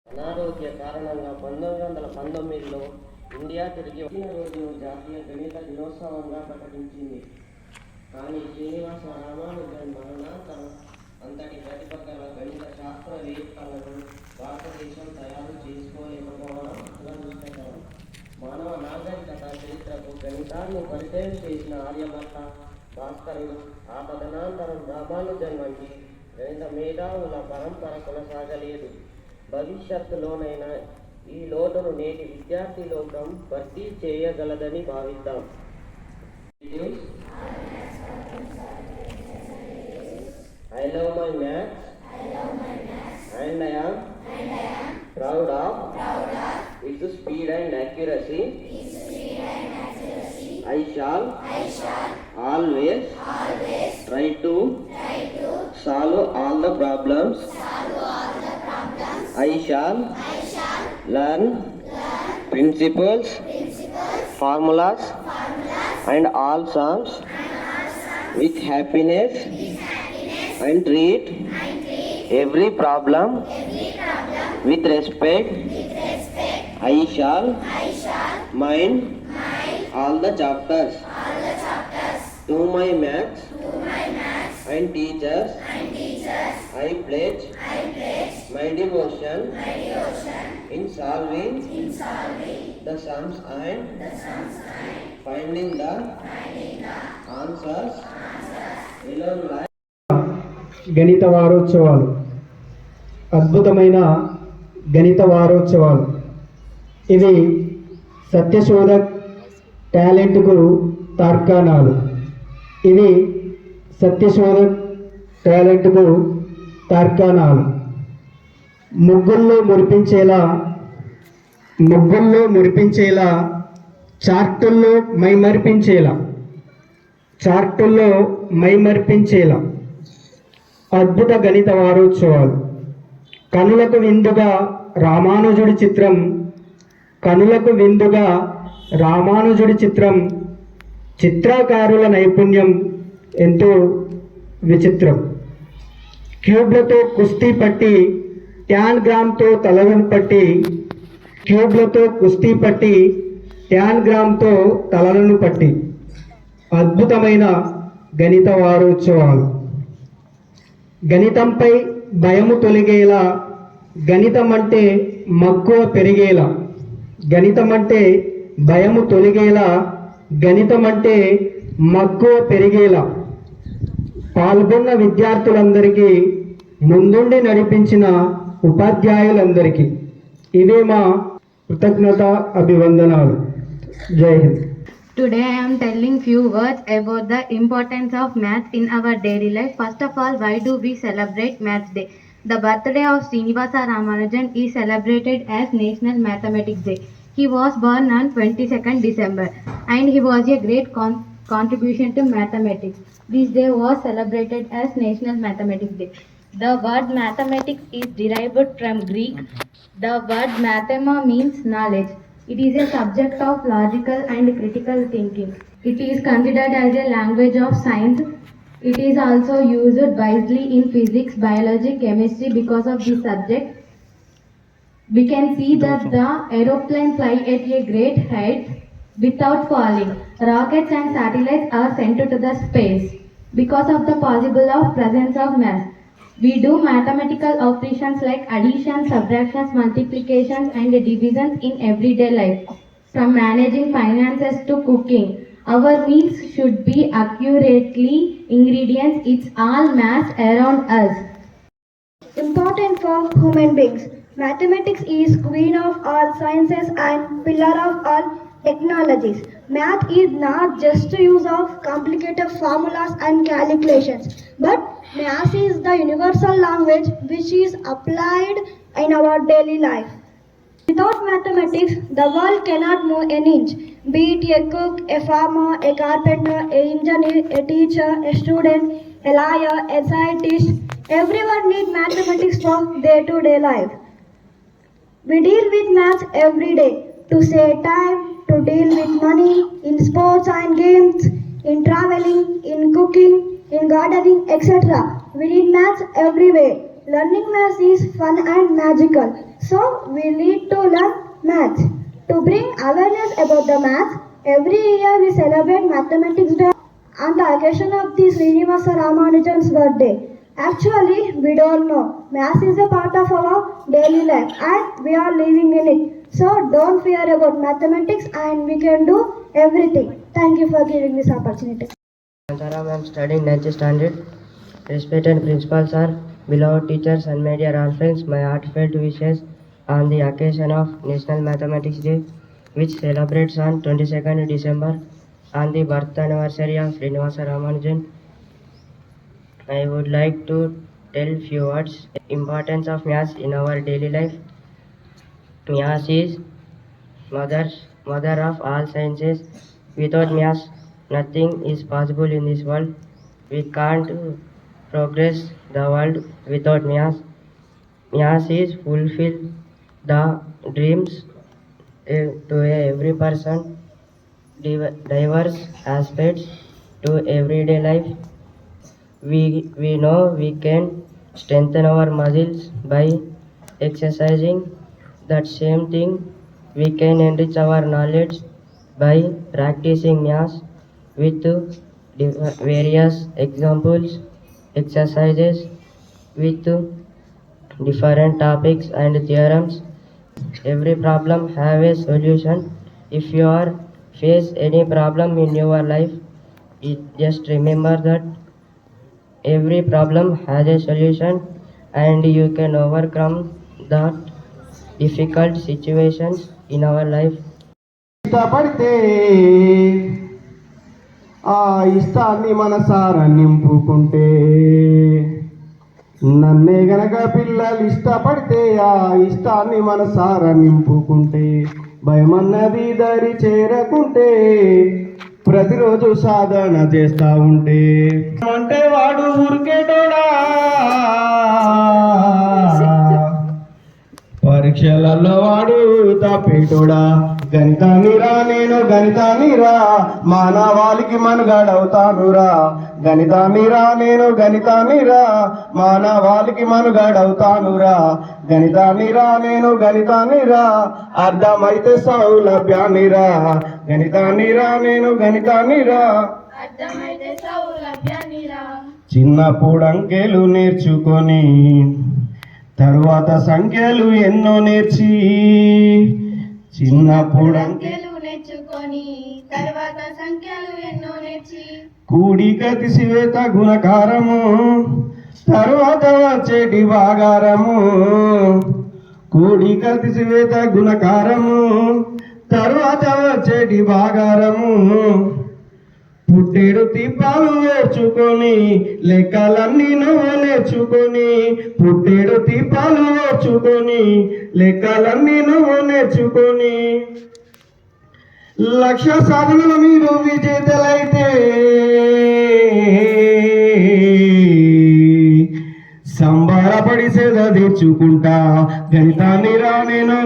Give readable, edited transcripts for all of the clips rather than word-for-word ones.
అనారోగ్య కారణంగా 1919లో ఇండియా తిరిగి వచ్చిన రోజును జాతీయ గణిత దినోత్సవంగా ప్రకటించింది. కానీ శ్రీనివాస రామానుజన్ మరణాంతరం అంతటి ప్రతిభ గల గణిత శాస్త్రవేత్తలను భారతదేశం తయారు చేసుకోలేకపోవడం దురదృష్టకరం. మానవ నాగరికత చరిత్రకు గణితాన్ని పరిచయం చేసిన ఆర్యభట్ట, భాస్కరుడు, ఆ తదనంతరం రామానుజన్ వంటి గణిత మేధావుల పరంపర కొనసాగలేదు. భవిష్యత్తులోనైనా ఈ లోటును నేటి విద్యార్థి లోకం భర్తీ చేయగలదని భావిద్దాం. I love my maths and I am proud of its speed and accuracy. I shall always try to solve all the problems. I shall learn principles, formulas and all sums with happiness and treat every problem with respect. I shall mind all the chapters. To my maths and teachers, I pledge my devotion in solving the sums and finding the answers alone life. గణిత వారోత్సవాలు, అద్భుతమైన గణిత వారోత్సవాలు. ఇవి సత్యశోధక్ టాలెంట్కు తార్కాణాలు. ఇవి సత్యశోధక్ టాలెంట్కు తార్కాణాలు. ముగ్గుల్లో మురిపించేలా, చార్టుల్లో మైమర్పించేలా అద్భుత గణిత వారోత్సవాలు. కనులకు విందుగా రామానుజుడి చిత్రం చిత్రకారుల నైపుణ్యం ఎంతో విచిత్రం. క్యూబ్లతో కుస్తీ పట్టి ట్యాన్గ్రామ్తో తలను పట్టి క్యూబ్లతో కుస్తీ పట్టి ట్యాన్గ్రామ్తో తలలను పట్టి అద్భుతమైన గణిత వారోత్సవాలు. గణితంపై భయము తొలగేలా, గణితం అంటే మక్కువ పెరిగేలా, గణితం అంటే భయము తొలగేలా, గణితం అంటే మక్కువ పెరిగేలా పాల్గొన్న విద్యార్థులందరికీ, ముందుండి నడిపించిన ఉపాధ్యాయులందరికీ ఇవే మా కృతజ్ఞత అభివందనాలు. జై Hind. Today I am telling few words about the importance of maths in our daily life. First of all, why do we celebrate Maths Day? The birthday of Srinivasa Ramanujan is celebrated as National Mathematics Day. He was born on 22nd December and he was a great contribution to mathematics. This day was celebrated as National Mathematics Day. The word mathematics is derived from Greek. The word mathema means knowledge. It is a subject of logical and critical thinking. It is considered as a language of science. It is also used wisely in physics, biology, chemistry because of this subject. We can see that the aeroplanes fly at a great height without falling. Rockets and satellites are sent to the space because of the possible of presence of mass. We do mathematical operations like addition, subtractions, multiplications and divisions in everyday life. From managing finances to cooking, our meals should be accurately ingredients. It's all mass around us. Important for human beings. Mathematics is queen of all sciences and pillar of all technologies. Math is not just use of complicated formulas and calculations, but math is the universal language which is applied in our daily life. Without mathematics, the world cannot move an inch. Be it a cook, a farmer, a carpenter, a engineer, a teacher, a student, a lawyer, a scientist, everyone needs mathematics for day-to-day life. We deal with maths every day to save time, to deal with money, in sports and games, in traveling, in cooking, in gardening, etc. We need maths everywhere. Learning maths is fun and magical, so we need to learn maths. To bring awareness about the maths, every year we celebrate Mathematics Day on the occasion of the Srinivasa Ramanujan's birthday. Actually, we don't know. Maths is a part of our daily life and we are living in it. So don't fear about mathematics and we can do everything. Thank you for giving this opportunity. Sir, I am studying 9th standard. Respected principal sir, beloved teachers and my dear all friends, my heartfelt wishes on the occasion of National Mathematics Day, which celebrates on 22nd December on the birth anniversary of Srinivasa Ramanujan. I would like to tell few words. Importance of maths in our daily life. Maths is mother of all sciences. Without maths, nothing is possible in this world. We can't progress the world without maths. Maths is fulfill the dreams to every person, diverse aspects to everyday life. We know we can strengthen our muscles by exercising. That same thing, we can enrich our knowledge by practicing maths with various examples, exercises with different topics and theorems. Every problem have a solution. If you are face any problem in your life, just remember that every problem has a solution and you can overcome that difficult situations in our life. ఇష్టపడితే ఆ ఇష్టాన్ని మనసారా నింపుకుంటే, నన్నే గనక పిల్లలు ఇష్టపడితే ఆ ఇష్టాన్ని మనసారా నింపుకుంటే, భయమన్నది దరి చేరకుంటే, ప్రతిరోజు సాధన చేస్తా ఉంటే, అంటే వాడు ఊరికేటోడా, పరీక్షలలో వాడు తప్పేటోడా, గణితాన్నిరా నేను గణితాన్నిరా మానవాళికి మనుగడవుతానురా. గణితాన్నిరా నేను గణితాన్నిరా మానవాళికి మనుగడవుతానురా. గణితాన్నిరా నేను గణితాన్నిరా అర్థమైతే సౌలభ్యాన్నిరా. గణితాన్నిరా నేను గణితాన్నిరా చిన్నప్పుడు అంకెలు నేర్చుకొని తరువాత సంఖ్యలు ఎన్నో నేర్చి. చిన్నప్పుడు అంకెలు నేర్చుకొని తర్వాత సంఖ్యలు ఎన్నో నేర్చి. కూడిక తీసివేత గుణకారము తరువాత వచ్చేటి భాగారము. కూడిక తీసివేత గుణకారము తరువాత వచ్చేటి భాగారము. పుట్టేడు దీపాలు నేర్చుకొని లెక్కలన్నీ నువ్వు నేర్చుకొని. పుట్టేడు దీపాలు నేర్చుకొని లెక్కలన్నీ నువ్వు నేర్చుకొని. లక్ష్య సాధనలు మీరు విజేతలైతే సంబరపడి సేద తీర్చుకుంటా. గణితాన్నిరా నేను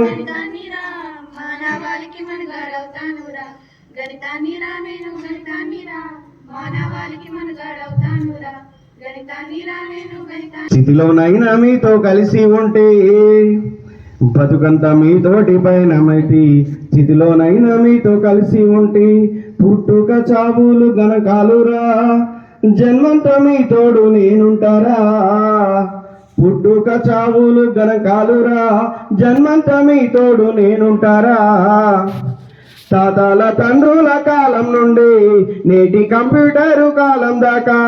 మానవాళికి మనుగడవుతానురా. గణితాన్నిరా నేను గణితాన్నిరా మానవాళికి మనుగడవుతానురా. గణితాన్నిరా నేను గణితాన్ని. స్థితిలోనైనా మీతో కలిసి ఉంటే బతుకంతా మీతోటి పయనమైతే. స్థితిలోనైనా మీతో కలిసి ఉంటే పుట్టుక చావులు గణకాలురా. జన్మంతా మీ తోడు నేనుంటారా. పుట్టుక చావులు గణకాలురా జన్మంతా మీ తోడు నేనుంటారా. తాతాల తండ్రుల కాలం నుండి నేటి కంప్యూటరు కాలం దాకా.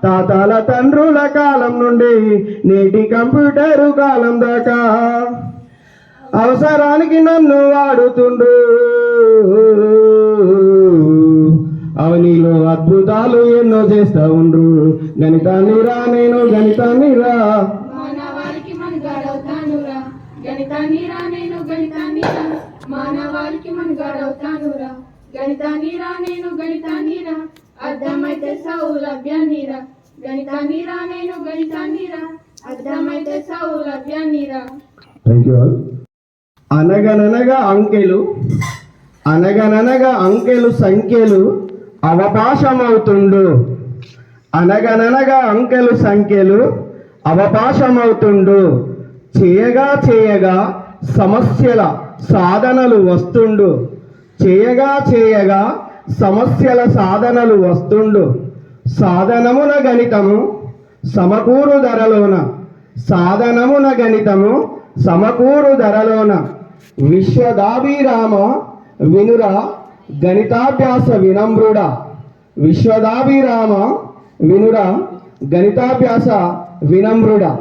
తాతాల తండ్రుల కాలం నుండి నేటి కంప్యూటరు కాలం దాకా. అవసరానికి నన్ను వాడుతుండు అవనిలో అద్భుతాలు ఎన్నో చేస్తా ఉండ్రు. గణితాన్నిరా నేను గణితాన్నిరా మానవాళికి మనుగడవుతానురా. గణితాన్నిరా నేను గణితాన్నిరా మానవాళికి మనుగడవుతానురా. గణితాన్నిరా నేను గణితాన్నిరా అర్థమైతే సౌలభ్యాన్నిరా. గణితాన్నిరా నేను గణితాన్నిరా అర్థమైతే సౌలభ్యాన్నిరా. Thank you all. అనగననగా అంకెలు అనగననగా అంకెలు సంఖ్యలు అవకాశమవుతుండు. అనగననగా అంకెలు సంఖ్యలు అవకాశమవుతుండు. చేయగా చేయగా సమస్యల సాధనలు వస్తుండు. చేయగా చేయగా సమస్యల సాధనలు వస్తుండు. సాధనమున గణితము సమకూరు ధరలోన. సాధనమున గణితము సమకూరు ధరలోన. విశ్వదాభిరామ వినురా గణితాభ్యాస వినమ్రుడా. విశ్వదాభిరామ వినురా గణితాభ్యాస వినమ్రుడా.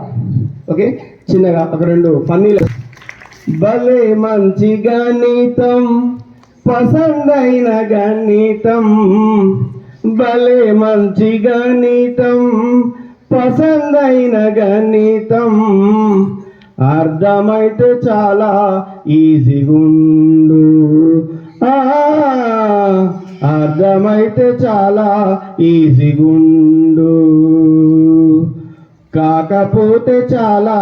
ఓకే, చిన్నగా ఒక రెండు ఫన్నీలు. భలే మంచి గణితం పసందైన గణితం. భలే మంచి గణితం పసందైన గణితం. అర్థమైతే చాలా ఈజీగుండు. అర్థమైతే చాలా ఈజీగుండు. కాకపోతే చాలా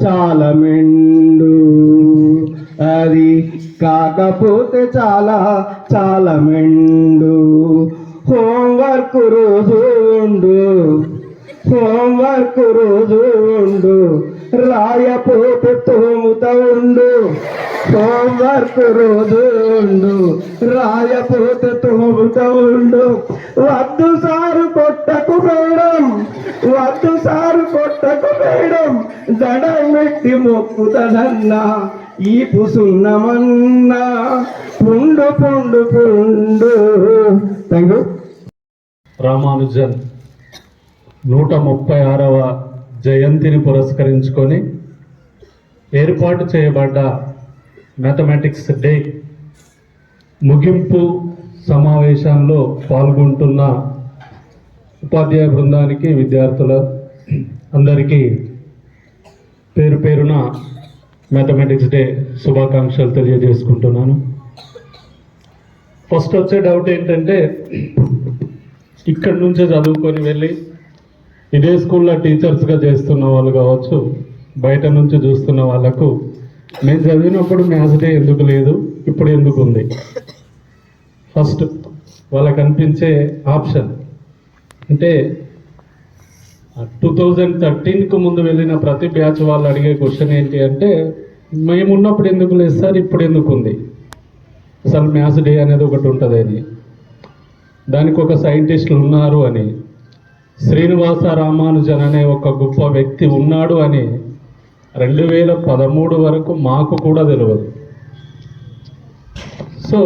చాలా మెండు. అది కాకపోతే చాలా చాలా మెండు. హోంవర్క్ రోజు ఉండు. హోంవర్క్ రోజు ఉండు. రాయపోతే తోముతా ఉండు. హోంవర్క్ రోజు ఉండు. రాయపోతే తోముతా ఉండు. వద్దు సారు కొట్టకు మేడం. వద్దు సారు కొట్టకు మేడం. దండం పెట్టి మొక్కుతానన్నా ఈ పుసున్నమన్నా. పుండు పుండు పుండు. Thank you. రామానుజన్ 136వ జయంతిని పురస్కరించుకొని ఏర్పాటు చేయబడ్డ మ్యాథమెటిక్స్ డే ముగింపు సమావేశంలో పాల్గొంటున్న ఉపాధ్యాయ బృందానికి, విద్యార్థుల అందరికీ పేరు పేరున మ్యాథమెటిక్స్ డే శుభాకాంక్షలు తెలియజేసుకుంటున్నాను. ఫస్ట్ వచ్చే డౌట్ ఏంటంటే, ఇక్కడి నుంచే చదువుకొని వెళ్ళి ఇదే స్కూల్లో టీచర్స్గా చేస్తున్న వాళ్ళు కావచ్చు, బయట నుంచి చూస్తున్న వాళ్ళకు మేము చదివినప్పుడు మ్యాథ్స్ డే ఎందుకు లేదు, ఇప్పుడు ఎందుకు ఉంది? ఫస్ట్ వాళ్ళకి అనిపించే ఆప్షన్ అంటే 2013కు ముందు వెళ్ళిన ప్రతి బ్యాచ్ వాళ్ళు అడిగే క్వశ్చన్ ఏంటి అంటే, మేము ఉన్నప్పుడు ఎందుకు లేదు సార్, ఇప్పుడు ఎందుకు ఉంది? అసలు మ్యాథ్స్ డే అనేది ఒకటి ఉంటుంది అని, దానికి ఒక సైంటిస్టులు ఉన్నారు అని, శ్రీనివాస రామానుజన్ అనే ఒక గొప్ప వ్యక్తి ఉన్నాడు అని 2013 వరకు మాకు కూడా తెలియదు. సో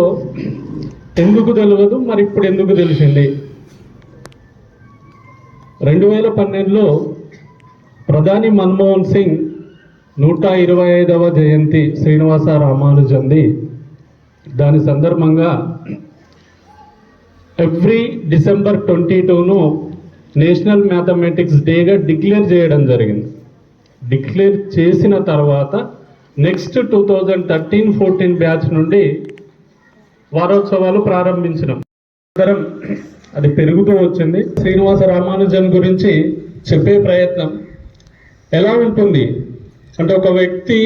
ఎందుకు తెలియదు, మరి ఇప్పుడు ఎందుకు తెలిసింది? 2012లో ప్రధాని మన్మోహన్ సింగ్ 125వ జయంతి శ్రీనివాస రామానుజన్ది. దాని సందర్భంగా ఎవ్రీ డిసెంబర్ 22ను నేషనల్ మ్యాథమెటిక్స్ డేగా డిక్లేర్ చేయడం జరిగింది. డిక్లేర్ చేసిన తర్వాత నెక్స్ట్ 2013-14 బ్యాచ్ నుండి వారోత్సవాలు ప్రారంభించినాం. అది పెరుగుతూ వచ్చింది. శ్రీనివాస రామానుజన్ గురించి చెప్పే ప్రయత్నం ఎలా ఉంటుంది అంటే, ఒక వ్యక్తి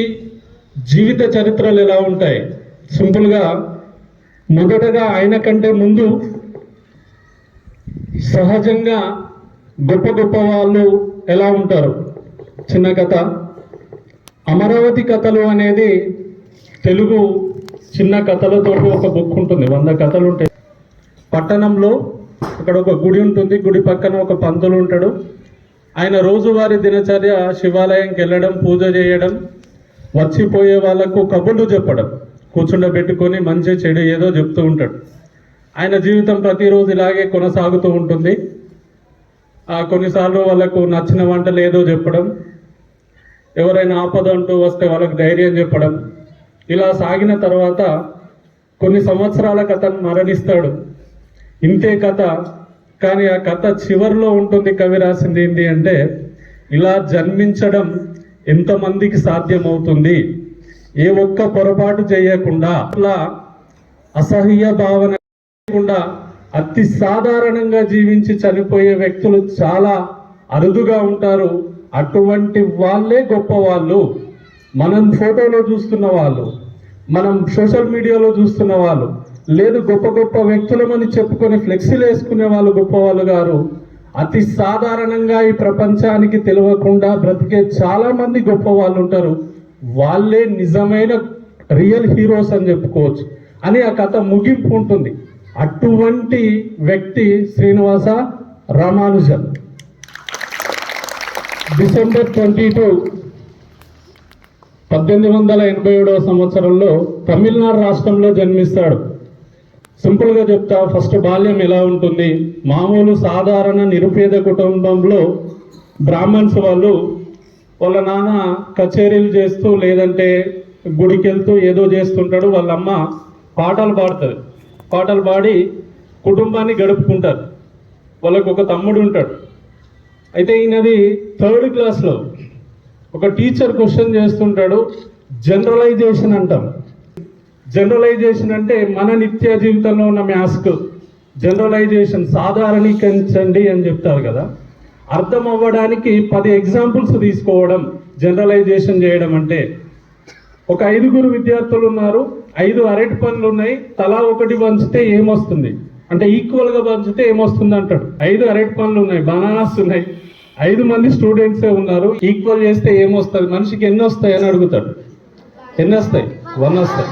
జీవిత చరిత్రలు ఎలా ఉంటాయి? సింపుల్గా మొదటగా ఆయన కంటే ముందు సహజంగా గొప్ప గొప్ప వాళ్ళు ఎలా ఉంటారు? చిన్న కథ, అమరావతి కథలు అనేది తెలుగు చిన్న కథలతో ఒక బుక్ ఉంటుంది. 100 కథలు ఉంటాయి. పట్టణంలో అక్కడ ఒక గుడి ఉంటుంది, గుడి పక్కన ఒక పంతులు ఉంటాడు. ఆయన రోజువారీ దినచర్య శివాలయంకి వెళ్ళడం, పూజ చేయడం, వచ్చిపోయే వాళ్ళకు కబుర్లు చెప్పడం, కూర్చుండబెట్టుకొని మంచి చెడు ఏదో చెప్తూ ఉంటాడు. ఆయన జీవితం ప్రతిరోజు ఇలాగే కొనసాగుతూ ఉంటుంది. కొన్నిసార్లు వాళ్ళకు నచ్చిన వంటలు ఏదో చెప్పడం, ఎవరైనా ఆపద అంటూ వస్తే వాళ్ళకు ధైర్యం చెప్పడం. ఇలా సాగిన తర్వాత కొన్ని సంవత్సరాలకు అతను మరణిస్తాడు. ఇంతే కథ. కానీ ఆ కథ చివరిలో ఉంటుంది. కవి రాసింది ఏంటి అంటే, ఇలా జన్మించడం ఎంతమందికి సాధ్యమవుతుంది? ఏ ఒక్క పొరపాటు చేయకుండా, అట్లా అసహ్య భావన లేకుండా అతి సాధారణంగా జీవించి చనిపోయే వ్యక్తులు చాలా అరుదుగా ఉంటారు. అటువంటి వాళ్ళే గొప్ప వాళ్ళు. మనం ఫోటోలో చూస్తున్న వాళ్ళు, మనం సోషల్ మీడియాలో చూస్తున్న వాళ్ళు లేదు, గొప్ప గొప్ప వ్యక్తులమని చెప్పుకొని ఫ్లెక్సీలు వేసుకునే వాళ్ళు గొప్ప వాళ్ళు గారు. అతి సాధారణంగా ఈ ప్రపంచానికి తెలియకుండా బ్రతికే చాలా మంది గొప్ప వాళ్ళు ఉంటారు. వాళ్ళే నిజమైన రియల్ హీరోస్ అని చెప్పుకోవచ్చు అని ఆ కథ ముగింపు ఉంటుంది. అటువంటి వ్యక్తి శ్రీనివాస రామానుజన్. డిసెంబర్ 22, 1887వ సంవత్సరంలో తమిళనాడు రాష్ట్రంలో జన్మిస్తాడు. సింపుల్గా చెప్తా, ఫస్ట్ బాల్యం ఎలా ఉంటుంది? మామూలు సాధారణ నిరుపేద కుటుంబంలో బ్రాహ్మణ్స్ వాళ్ళు, వాళ్ళ నాన్న కచేరీలు చేస్తూ లేదంటే గుడికి వెళ్తూ ఏదో చేస్తుంటాడు. వాళ్ళ అమ్మ పాటలు పాడుతుంది. పాటలు పాడి కుటుంబాన్ని గడుపుకుంటారు. వాళ్ళకు ఒక తమ్ముడు ఉంటాడు. అయితే ఈయనది 3rd క్లాస్లో ఒక టీచర్ క్వశ్చన్ చేస్తుంటాడు. జనరలైజేషన్ అంటాం. జనరలైజేషన్ అంటే మన నిత్య జీవితంలో ఉన్న మ్యాథ్స్కు జనరలైజేషన్, సాధారణీకరించండి అని చెప్తారు కదా. అర్థం అవ్వడానికి 10 ఎగ్జాంపుల్స్ తీసుకోవడం జనరలైజేషన్ చేయడం అంటే. ఒక 5గురు విద్యార్థులు ఉన్నారు, 5 అరటి పండ్లు ఉన్నాయి, తలా ఒకటి పంచితే ఏమొస్తుంది అంటే ఈక్వల్గా పంచితే ఏమొస్తుంది అంటాడు. 5 అరటి పండ్లు ఉన్నాయి, బనానాస్ ఉన్నాయి, 5 మంది స్టూడెంట్సే ఉన్నారు, ఈక్వల్ చేస్తే ఏమొస్తుంది, మనిషికి ఎన్ని వస్తాయి అని అడుగుతాడు. ఎన్ని వస్తాయి? 1 వస్తాయి.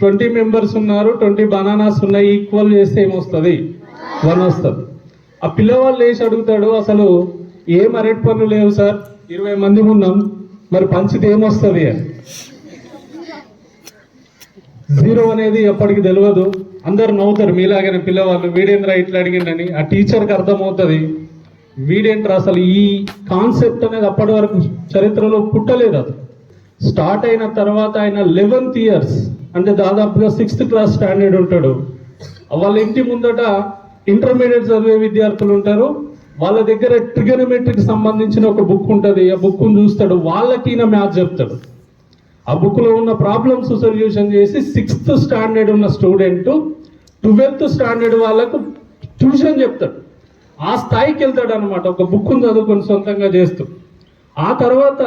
20 మెంబర్స్ ఉన్నారు, 20 బనానాస్ ఉన్నాయి, ఈక్వల్ చేస్తే ఏమొస్తుంది? 1 వస్తుంది. ఆ పిల్లవాళ్ళు వేసి అడుగుతాడు, అసలు ఏం అరటి పనులు లేవు సార్, 20 మంది ఉన్నాం, మరి పంచితే ఏమొస్తుంది అని. 0 అనేది ఎప్పటికి తెలియదు. అందరు నవ్వుతారు మీలాగనే పిల్లవాళ్ళు, వీడేంద్ర ఇట్లా అడిగిందని. ఆ టీచర్కి అర్థమవుతుంది, వీడేంట్రా అసలు ఈ కాన్సెప్ట్ అనేది అప్పటి వరకు చరిత్రలో పుట్టలేదు. అది స్టార్ట్ అయిన తర్వాత ఆయన 11th ఇయర్స్ అంటే దాదాపుగా 6th క్లాస్ స్టాండర్డ్ ఉంటాడు. వాళ్ళ ఇంటి ముందట ఇంటర్మీడియట్ చదివే విద్యార్థులు ఉంటారు. వాళ్ళ దగ్గర ట్రిగనోమెట్రీకి సంబంధించిన ఒక బుక్ ఉంటుంది. ఆ బుక్ను చూస్తాడు, వాళ్ళకి ఈయన మ్యాథ్స్ చెప్తాడు. ఆ బుక్లో ఉన్న ప్రాబ్లమ్స్ సొల్యూషన్ చేసి 6th స్టాండర్డ్ ఉన్న స్టూడెంట్ 12th స్టాండర్డ్ వాళ్ళకు ట్యూషన్ చెప్తాడు. ఆ స్థాయికి వెళ్తాడు అనమాట, ఒక బుక్ను చదువుకొని సొంతంగా చేస్తూ. ఆ తర్వాత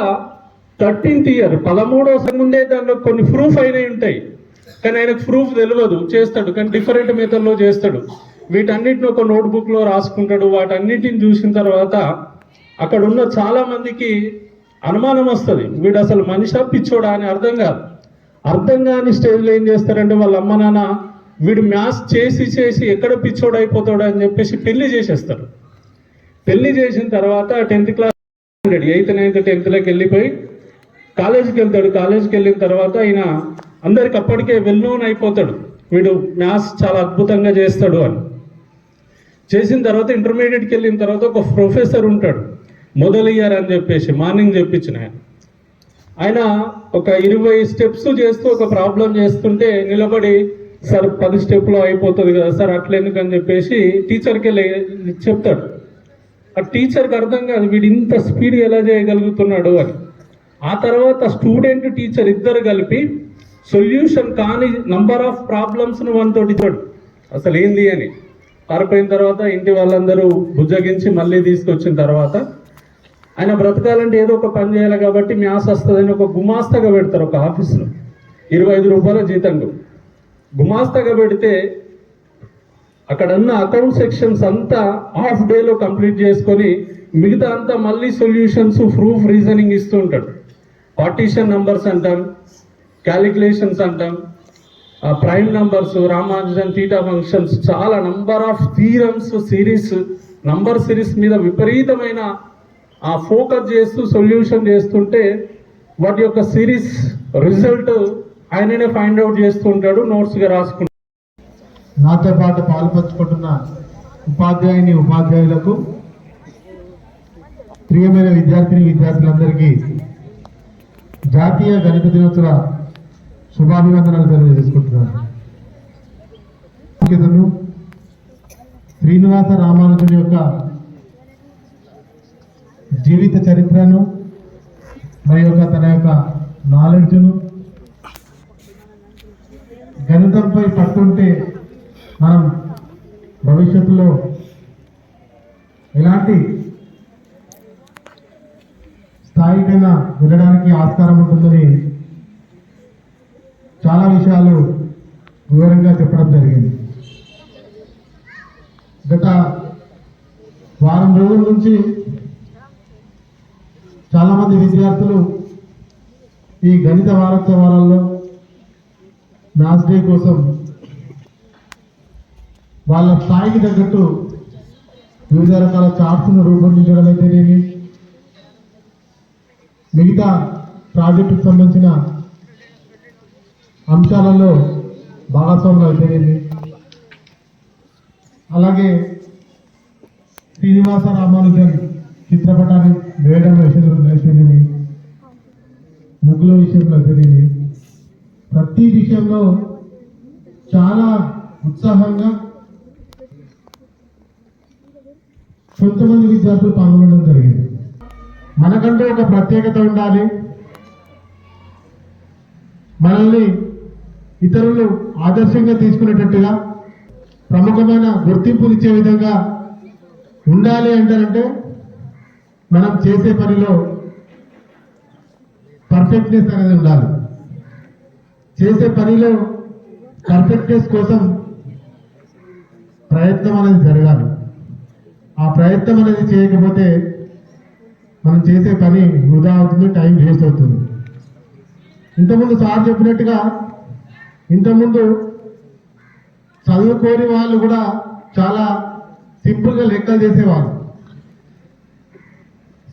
13th ఇయర్ 13వ ముందే దానిలో కొన్ని ప్రూఫ్ అయినవి ఉంటాయి, కానీ ఆయనకు ప్రూఫ్ తెలియదు, చేస్తాడు కానీ డిఫరెంట్ మెథడ్లో చేస్తాడు. వీటన్నిటిని ఒక నోట్బుక్లో రాసుకుంటాడు. వాటన్నిటిని చూసిన తర్వాత అక్కడ ఉన్న చాలా మందికి అనుమానం వస్తుంది, వీడు అసలు మనిషా పిచ్చోడా అని అర్థం కాదు. అర్థం కాని స్టేజ్లో ఏం చేస్తారంటే వాళ్ళ అమ్మ నాన్న వీడు మ్యాథ్స్ చేసి ఎక్కడ పిచ్చోడు అయిపోతాడు అని చెప్పేసి పెళ్లి చేసేస్తారు. పెళ్లి చేసిన తర్వాత 10th class 8th 9th 10th వెళ్ళిపోయి కాలేజీకి వెళ్తాడు. కాలేజీకి వెళ్ళిన తర్వాత ఆయన అందరికి అప్పటికే వెల్ నోన్ అయిపోతాడు, వీడు మ్యాథ్స్ చాలా అద్భుతంగా చేస్తాడు అని. చేసిన తర్వాత ఇంటర్మీడియట్కి వెళ్ళిన తర్వాత ఒక ప్రొఫెసర్ ఉంటాడు, మొదలయ్యారు అని చెప్పేసి మార్నింగ్ చెప్పించిన ఆయన ఒక 20 స్టెప్స్ చేస్తూ ఒక ప్రాబ్లం చేస్తుంటే నిలబడి, సార్ 10 స్టెప్లో అయిపోతుంది కదా సార్, అట్లెందుకు అని చెప్పేసి టీచర్కి వెళ్ళి చెప్తాడు. ఆ టీచర్కి అర్థం కాదు వీడు ఇంత స్పీడ్ ఎలా చేయగలుగుతున్నాడు అని. ఆ తర్వాత స్టూడెంట్ టీచర్ ఇద్దరు కలిపి సొల్యూషన్ కాని నంబర్ ఆఫ్ ప్రాబ్లమ్స్ను తోటి ఇచ్చాడు అసలు ఏంది అని. పారిపోయిన తర్వాత ఇంటి వాళ్ళందరూ బుజ్జగించి మళ్ళీ తీసుకొచ్చిన తర్వాత ఆయన బ్రతకాలంటే ఏదో ఒక పని చేయాలి కాబట్టి మ్యాథ్స్ వస్తుందని ఒక గుమాస్తాగా పెడతారు ఒక ఆఫీసులో, 25 రూపాయల జీతంలో గుమాస్తాగా పెడితే అక్కడ ఉన్న అకౌంట్ సెక్షన్స్ అంతా హాఫ్ డేలో కంప్లీట్ చేసుకొని మిగతా అంతా మళ్ళీ సొల్యూషన్స్ ప్రూఫ్ రీజనింగ్ ఇస్తూ ఉంటాడు. పార్టీషన్ నంబర్స్ అంటాం, క్యాలిక్యులేషన్స్ అంటాం, prime numbers, Ramanujan theta functions, చాలా number of theorems, series, number series మీద విపరీతమైన ఫోకస్ చేస్తూ సొల్యూషన్ చేస్తుంటే వాటి యొక్క సిరీస్ రిజల్ట్ ఆయననే ఫైండ్ అవుట్ చేస్తూ ఉంటాడు, నోట్స్గా రాసుకుంటాడు. నాతో పాటు పాల్పంచుకుంటున్న ఉపాధ్యాయులకు, ప్రియమైన విద్యార్థులందరికీ జాతీయ గణిత దినోత్సవ శుభాభివందనాలు తెలియజేసుకుంటున్నాను. శ్రీనివాస రామానుజన్ యొక్క జీవిత చరిత్రను మరి తన యొక్క నాలెడ్జ్ను, గణితంపై పట్టుంటే మనం భవిష్యత్తులో ఎలాంటి స్థాయికైనా వెళ్ళడానికి ఆస్కారం ఉంటుందని చాలా విషయాలు వివరంగా చెప్పడం జరిగింది. గత వారం రోజుల నుంచి చాలామంది విద్యార్థులు ఈ గణిత వారోత్సవాలలో మ్యాథ్స్ డే కోసం వాళ్ళ స్థాయికి తగ్గట్టు వివిధ రకాల చార్ట్స్ను రూపొందించడం అయితేనేమి, మిగతా ప్రాజెక్టుకు సంబంధించిన అంశాలలో భాగస్వాములు అయితేనేమి, అలాగే శ్రీనివాస రామానుజన్ చిత్రపటాన్ని వేయడం విషయంలో అయితేనేమి, ముగ్గుల విషయంలో అయితేనేమి, ప్రతి విషయంలో చాలా ఉత్సాహంగా కొంతమంది విద్యార్థులు పాల్గొనడం జరిగింది. మనకంటూ ఒక ప్రత్యేకత ఉండాలి, మనల్ని ఇతరులు ఆదర్శంగా తీసుకునేటట్టుగా ప్రముఖమైన గుర్తింపునిచ్చే విధంగా ఉండాలి అంటారంటే మనం చేసే పనిలో పర్ఫెక్ట్నెస్ అనేది ఉండాలి. చేసే పనిలో పర్ఫెక్ట్నెస్ కోసం ప్రయత్నం అనేది జరగాలి. ఆ ప్రయత్నం అనేది చేయకపోతే మనం చేసే పని వృధా అవుతుంది, టైం వేస్ట్ అవుతుంది. ఇంతకుముందు సార్ చెప్పినట్టుగా ఇంతకుముందు చదువుకోని వాళ్ళు కూడా చాలా సింపుల్గా లెక్కలు చేసేవాళ్ళు.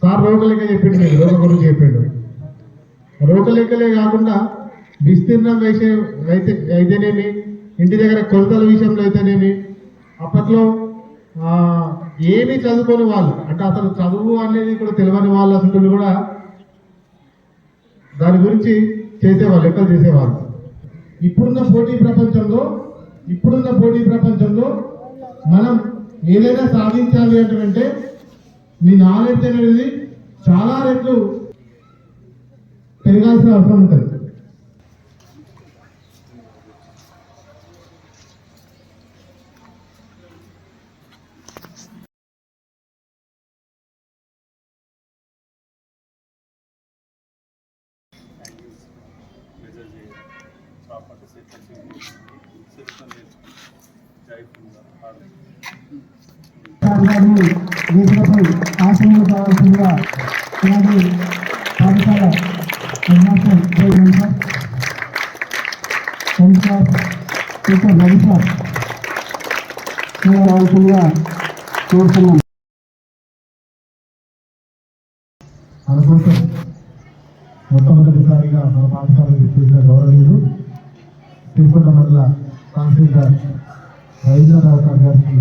సార్ రోగలెక్క చెప్పిండు, మీరు రోగ గురించి చెప్పిండు. రోగలెక్కలే కాకుండా విస్తీర్ణం విషయం అయితేనేమి, ఇంటి దగ్గర కొలతల విషయంలో అయితేనేమి, అప్పట్లో ఏమీ చదువుకోని వాళ్ళు, అంటే అసలు చదువు అనేది కూడా తెలియని వాళ్ళు అసలు కూడా దాని గురించి చేసేవాళ్ళు, లెక్కలు చేసేవాళ్ళు. ఇప్పుడున్న పోటీ ప్రపంచంలో మనం ఏదైనా సాధించాలి అంటే మీ నాలెడ్జ్ అనేది చాలా రెట్లు పెరగాల్సిన అవసరం ఉంటుంది. గారిని వేదికపై ఆశీర్వాదాలు కావాల్సిందిగా అలాగే పాఠశాల హెడ్మాస్టర్ టీచర్ రవి సార్ కావాల్సిందిగా కోరుతున్నాం. అందుకోసం మొట్టమొదటిసారిగా మన పాఠశాలకు చేసిన గౌరవనీయులు తిరుపతి మండల తహసీల్దార్ రవీంద్రరావు సార్ గారికి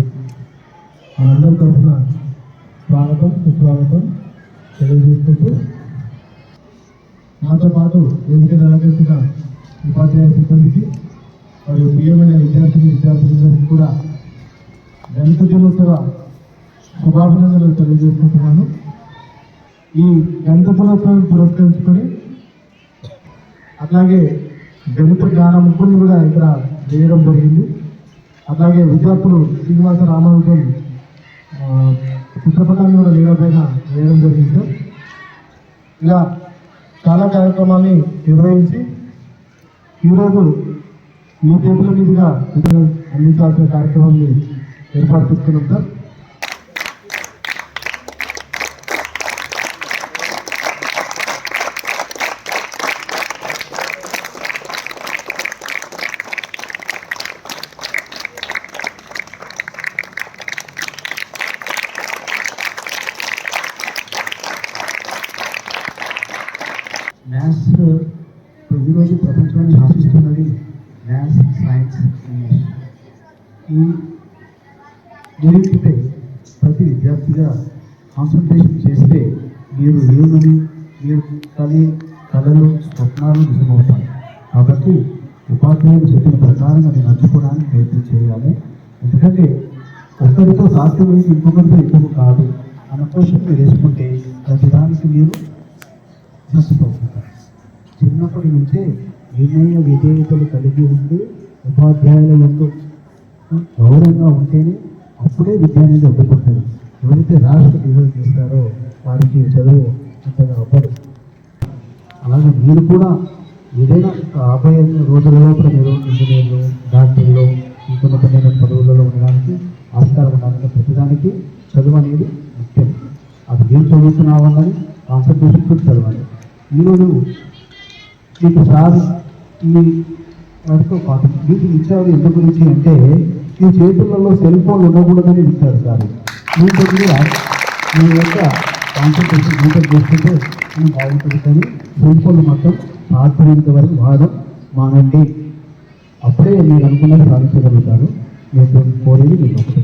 మనందరి తరఫున స్వాగతం సుస్వాగతం తెలియజేసుకుంటూ నాతో పాటు వేదిక అలంకరించిన ఉపాధ్యాయ సిబ్బందికి మరియు ప్రియమైన విద్యార్థులందరికీ కూడా గణిత దినోత్సవ శుభాభినందనలు తెలియజేసుకుంటున్నాను. ఈ గణిత దినోత్సవం పురస్కరించుకొని అట్లాగే గణిత జ్ఞాన ముగ్గురిని కూడా ఇక్కడ వేయడం జరిగింది. అట్లాగే విద్యార్థులు శ్రీనివాస రామానుజన్ చిత్రపటాన్ని కూడా వేయడం జరిగింది సార్. ఇలా చాలా కార్యక్రమాన్ని నిర్వహించి ఈరోజు మీ చేతుల మీదుగా అందించాల్సిన కార్యక్రమాన్ని ఏర్పాటు చేసుకున్నాం సార్. మ్యాథ్స్ ఈరోజు ప్రపంచాన్ని శాసిస్తున్నది మ్యాథ్స్, సైన్స్, ఇంగ్లీష్. ఈ మూడింటిపై ప్రతి విద్యార్థిగా కాన్సన్ట్రేషన్ చేస్తే మీరు ఏమని మీరు కళలు స్వప్నాలు నిజమవుతాయి. కాబట్టి ఉపాధ్యాయులు చెప్పిన ప్రకారంగా నేను నచ్చుకోవడానికి ప్రయత్నం చేయాలి. ఎందుకంటే ఒకరితో సాధ్యమైంది ఇంకొకరితో ఎక్కువ కాదు అన్న కోసం మీరు వేసుకుంటే ప్రతిదానికి మీరు నష్టపోతుంటారు. చిన్నప్పటి నుంచే నిర్ణయ విధేయతలు కలిగి ఉండి ఉపాధ్యాయుల యందు గౌరవంగా ఉంటేనే అప్పుడే విద్య అనేది అడ్డుకుంటుంది. ఎవరైతే రాష్ట్ర బిహేవ్ చేస్తారో వారికి చదువు అంతగా అవ్వదు. అలాగే మీరు కూడా ఏదైనా రాబోయే రోజుల లోపల మీరు ఇంజనీర్లు, డాక్టర్లు, ఉన్నతమైన పదవులలో ఉండడానికి ఆస్కారం ఉండడానికి ప్రతిదానికి చదువు అనేది ముఖ్యం. అది ఏం చదువుతున్నామన్నది కాన్సన్ట్రేషన్ కూడా చదవాలి. ఈరోజు మీకు సార్ ఈ వాటితో పాటు మీకు ఇచ్చారు ఎందుకు గురించి అంటే మీ చేతులలో సెల్ ఫోన్ ఉండకూడదని ఇచ్చారు సార్. మీకు మీ యొక్క కాన్సన్ట్రేషన్ మీటర్ చేసుకుంటే మేము బాగుంటుంది. కానీ సెల్ ఫోన్ మొత్తం సాధ్యమైనంత వరకు వాడడం మానండి. అప్పుడే మీరు అనుకున్నది సాధించగలుగుతారు. మీరు కోరేది మీరు ఒకటి.